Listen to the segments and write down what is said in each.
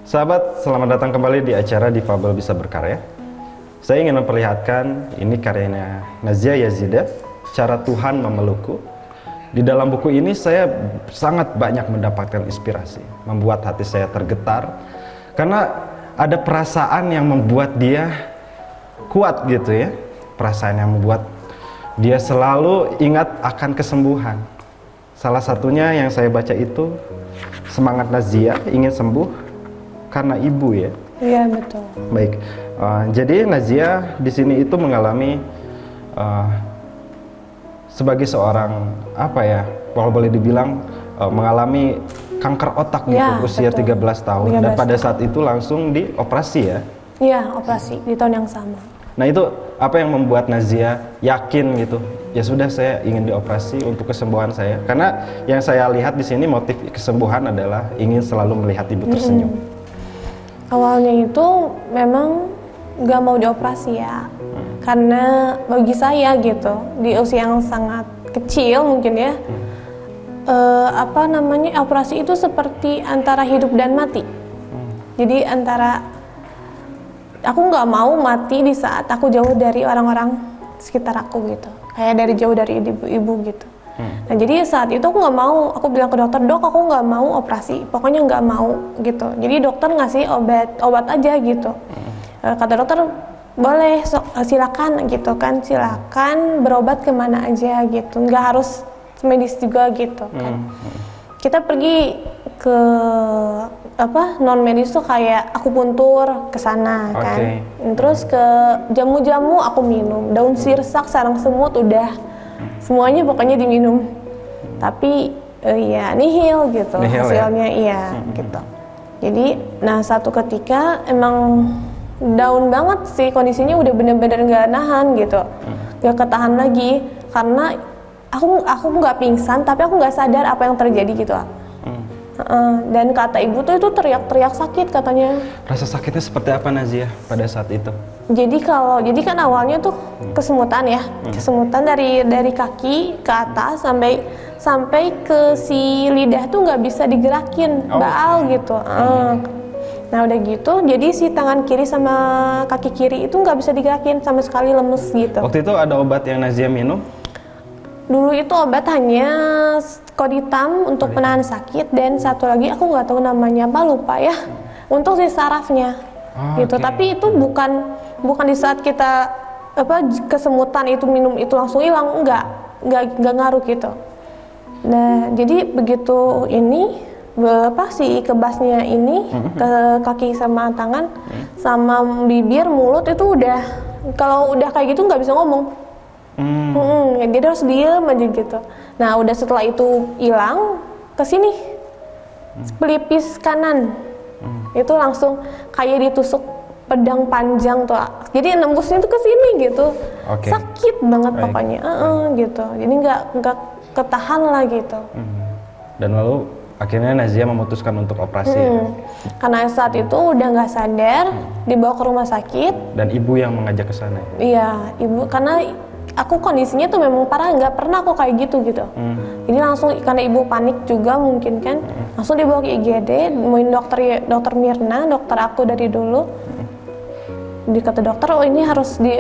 Sahabat, selamat datang kembali di acara Difabel Bisa Berkarya. Saya ingin memperlihatkan ini karyanya Nazia Yazidah, Cara Tuhan Memelukku. Di dalam buku ini saya sangat banyak mendapatkan inspirasi, membuat hati saya tergetar karena ada perasaan yang membuat dia kuat gitu ya. Perasaan yang membuat dia selalu ingat akan kesembuhan. Salah satunya yang saya baca itu semangat Nazia ingin sembuh karena ibu ya. Iya betul. Baik, jadi Nazia di sini itu mengalami sebagai seorang apa ya, kalau boleh dibilang mengalami kanker otak gitu Ya, usia betul. 13 tahun 13 dan pada tahun. saat itu langsung dioperasi ya. Iya operasi di tahun yang sama. Nah itu apa yang membuat Nazia yakin gitu? Ya sudah, saya ingin dioperasi untuk kesembuhan saya. Karena yang saya lihat di sini motif kesembuhan adalah ingin selalu melihat ibu tersenyum. Awalnya itu memang nggak mau dioperasi ya, karena bagi saya gitu di usia yang sangat kecil mungkin ya, operasi itu seperti antara hidup dan mati. Jadi antara aku nggak mau mati di saat aku jauh dari orang-orang sekitar aku gitu, kayak jauh dari ibu-ibu gitu. Nah jadi saat itu aku nggak mau, aku bilang ke dokter, dok aku nggak mau operasi, pokoknya nggak mau gitu. Jadi dokter ngasih obat aja gitu. Kata dokter boleh silakan gitu kan, silakan berobat kemana aja gitu, nggak harus medis juga gitu kan. Kita pergi ke non medis tuh kayak akupuntur ke sana kan. Terus ke jamu-jamu aku minum, daun sirsak, sarang semut udah semuanya pokoknya diminum. Tapi ya nihil gitu hasilnya ya? Iya gitu. Jadi nah satu ketika emang down banget sih kondisinya, udah bener-bener nggak nahan gitu, nggak ketahan lagi karena aku nggak pingsan tapi aku nggak sadar apa yang terjadi gitu. Dan kata ibu tuh itu teriak-teriak sakit katanya. Rasa sakitnya seperti apa Nazia pada saat itu? Jadi kan awalnya tuh kesemutan ya, kesemutan dari kaki ke atas sampai ke si lidah tuh nggak bisa digerakin, baal gitu. Nah udah gitu, jadi si tangan kiri sama kaki kiri itu nggak bisa digerakin sama sekali, lemes gitu. Waktu itu ada obat yang Nazia minum? Dulu itu obat hanya Koditam untuk penahan sakit, dan satu lagi aku nggak tahu namanya apa, lupa ya, untuk si sarafnya gitu. Tapi itu bukan di saat kita kesemutan itu minum itu langsung hilang, nggak ngaruh gitu. Nah jadi begitu ini si kebasnya ini ke kaki sama tangan sama bibir, mulut itu udah, kalau udah kayak gitu nggak bisa ngomong. Dia harus diem aja gitu. Nah udah setelah itu hilang, kesini pelipis kanan itu langsung kayak ditusuk pedang panjang tuh. Jadi nembusnya tuh ke sini gitu. Sakit banget pokoknya. Gitu. Jadi nggak ketahan lah gitu. Dan lalu akhirnya Nazia memutuskan untuk operasi. Karena saat itu udah nggak sadar, dibawa ke rumah sakit. Dan ibu yang mengajak ke sana. Iya, ibu, karena aku kondisinya tuh memang parah, nggak pernah aku kayak gitu. Jadi langsung karena ibu panik juga mungkin kan, langsung dibawa ke IGD, nemuin dokter Mirna, dokter aku dari dulu. Dikata dokter, oh ini harus di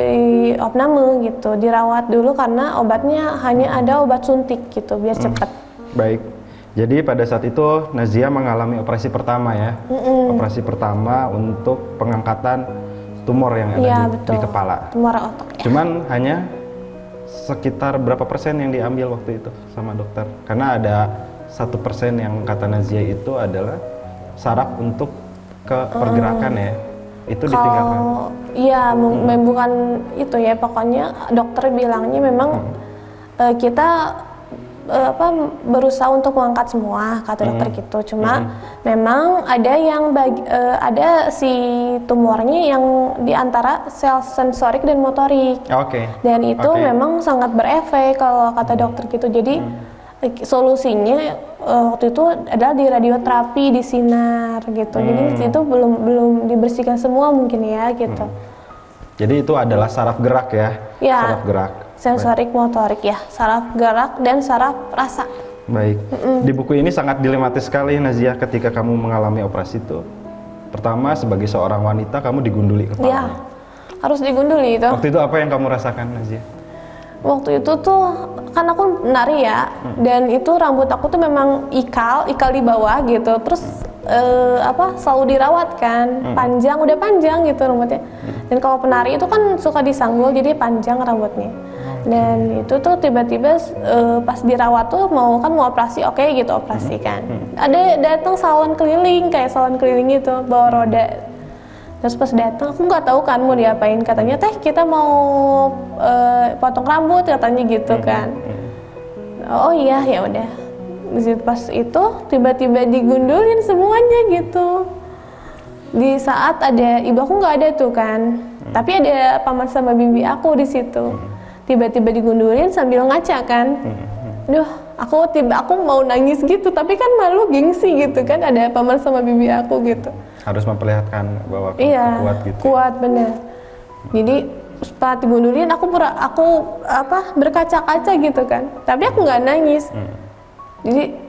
opname gitu, dirawat dulu karena obatnya hanya ada obat suntik gitu, biar cepat. Baik. Jadi pada saat itu Nazia mengalami operasi pertama ya, operasi pertama untuk pengangkatan tumor yang ada di kepala. Tumor otak. Ya. Cuman hanya sekitar berapa persen yang diambil waktu itu sama dokter? Karena ada 1% yang kata Nazia itu adalah saraf untuk ke pergerakan ya, itu ditinggalkan. Iya, bukan itu ya, pokoknya dokter bilangnya memang kita berusaha untuk mengangkat semua, kata dokter gitu. Cuma memang ada yang ada si tumornya yang di antara sel sensorik dan motorik. Dan itu memang sangat berefek kalau kata dokter gitu. Jadi solusinya waktu itu adalah di radioterapi, di sinar gitu. Jadi itu belum dibersihkan semua mungkin ya gitu. Jadi itu adalah saraf gerak ya? Saraf gerak. Sensorik motorik ya, saraf gerak dan saraf rasa. Baik. Di buku ini sangat dilematis sekali Nazia ketika kamu mengalami operasi itu. Pertama, sebagai seorang wanita kamu digunduli kepala. Ya, harus digunduli itu. Waktu itu apa yang kamu rasakan, Nazia? Waktu itu tuh kan aku nari ya, dan itu rambut aku tuh memang ikal di bawah gitu. Terus selalu dirawat kan, udah panjang gitu rambutnya. Dan kalau penari itu kan suka disanggul jadi panjang rambutnya. Dan itu tuh tiba-tiba pas dirawat tuh mau operasi, oke gitu operasi kan. Ada datang salon keliling kayak salon keliling gitu bawa roda. Terus pas datang aku nggak tahu kan mau diapain, katanya teh kita mau potong rambut katanya gitu kan. Oh iya ya udah. Pas itu tiba-tiba digundulin semuanya gitu. Di saat ada ibu aku nggak ada tuh kan, tapi ada paman sama bibi aku di situ. Tiba-tiba digundulin sambil ngaca kan. Duh, aku mau nangis gitu, tapi kan malu gengsi gitu kan, ada paman sama bibi aku gitu. Harus memperlihatkan bahwa kamu Iya, kuat gitu. kuat bener. Jadi setelah digundulin aku berkaca-kaca gitu kan, tapi aku nggak nangis. Jadi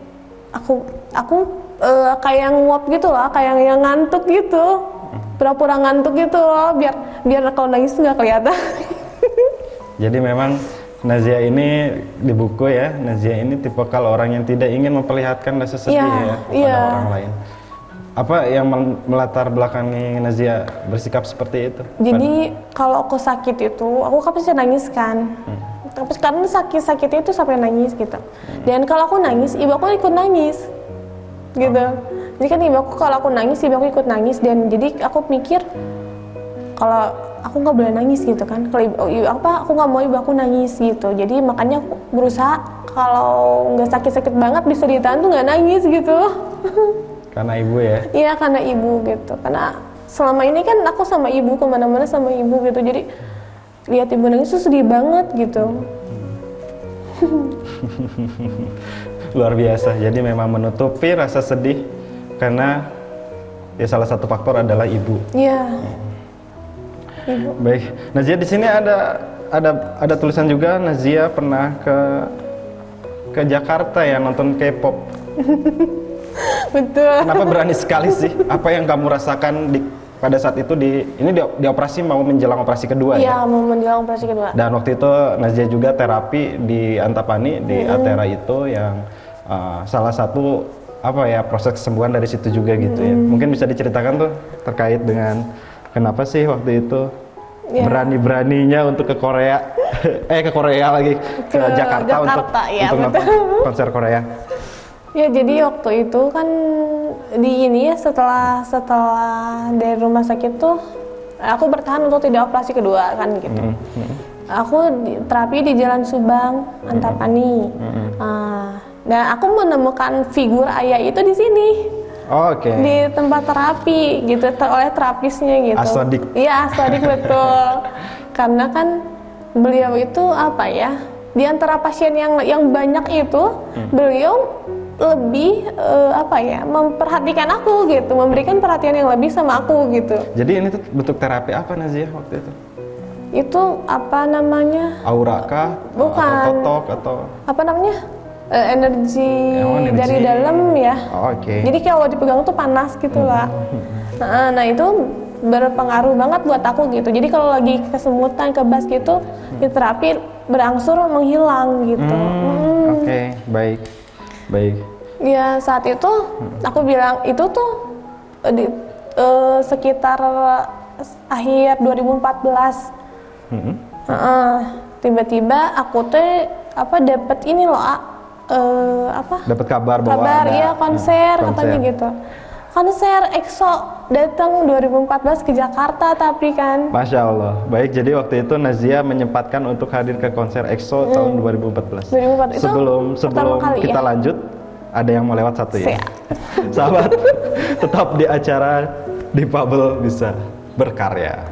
aku kayak nguap gitu lah, kayak yang ngantuk gitu, pura-pura ngantuk gitu loh, biar kalau nangis nggak kelihatan. Jadi memang Nazia ini di buku ya, Nazia ini tipikal orang yang tidak ingin memperlihatkan rasa sedih ya kepada orang lain. Apa yang melatar belakangi Nazia bersikap seperti itu? Jadi kalau aku sakit itu, aku kan bisa nangis kan. Tapi karena sakitnya itu sampai nangis gitu. Dan kalau aku nangis, ibu aku ikut nangis, gitu. Jadi kan kalau aku nangis, ibu aku ikut nangis. Dan jadi aku mikir kalau aku nggak boleh nangis gitu kan. Kalau aku nggak mau ibu aku nangis gitu. Jadi makanya aku berusaha kalau nggak sakit-sakit banget bisa ditahan tuh nggak nangis gitu. Karena ibu ya? Iya karena ibu gitu. Karena selama ini kan aku sama ibu kemana-mana sama ibu gitu. Jadi lihat ibu nangis tuh sedih banget gitu. Luar biasa. Jadi memang menutupi rasa sedih karena ya salah satu faktor adalah ibu. Iya. Ibu. Baik. Nazia di sini ada tulisan juga Nazia pernah ke Jakarta ya nonton K-pop. Betul. Kenapa berani sekali sih? Apa yang kamu rasakan pada saat itu di operasi mau menjelang operasi kedua ya? Iya, mau menjelang operasi kedua. Dan waktu itu Nazia juga terapi di Antapani di Atera itu yang salah satu proses kesembuhan dari situ juga gitu ya. Mungkin bisa diceritakan tuh terkait dengan kenapa sih waktu itu berani-beraninya untuk ke Korea ke Korea lagi ke Jakarta untuk nonton konser Korea. Ya jadi waktu itu kan setelah dari rumah sakit tuh aku bertahan untuk tidak operasi kedua kan gitu. Aku terapi di Jalan Subang, Antapani. Dan aku menemukan figur ayah itu di sini. Oke. Di tempat terapi gitu oleh terapisnya gitu. Asodik. Iya, Asodik betul. Karena kan beliau itu di antara pasien yang banyak itu beliau lebih memperhatikan aku gitu, memberikan perhatian yang lebih sama aku gitu. Jadi ini tuh bentuk terapi apa Nazia waktu itu? Itu apa namanya? Aura kah? Bukan. Atau totok atau apa namanya? Energi energi dari dalam ya. Oke. Jadi kalau dipegang tuh panas gitu lah. Nah itu berpengaruh banget buat aku gitu. Jadi kalau lagi kesemutan, kebas gitu, di terapi berangsur menghilang gitu. Oke, baik. Ya saat itu aku bilang itu tuh sekitar akhir 2014. Tiba-tiba aku tuh dapat ini loh dapat kabar bahwa ada konser katanya gitu. Konser EXO datang 2014 ke Jakarta tapi kan. Masya Allah. Baik, jadi waktu itu Nazia menyempatkan untuk hadir ke konser EXO tahun 2014. 2014 Sebelum kali, kita lanjut, ada yang mau lewat satu ya. Sahabat, tetap di acara Difabel Bisa Berkarya.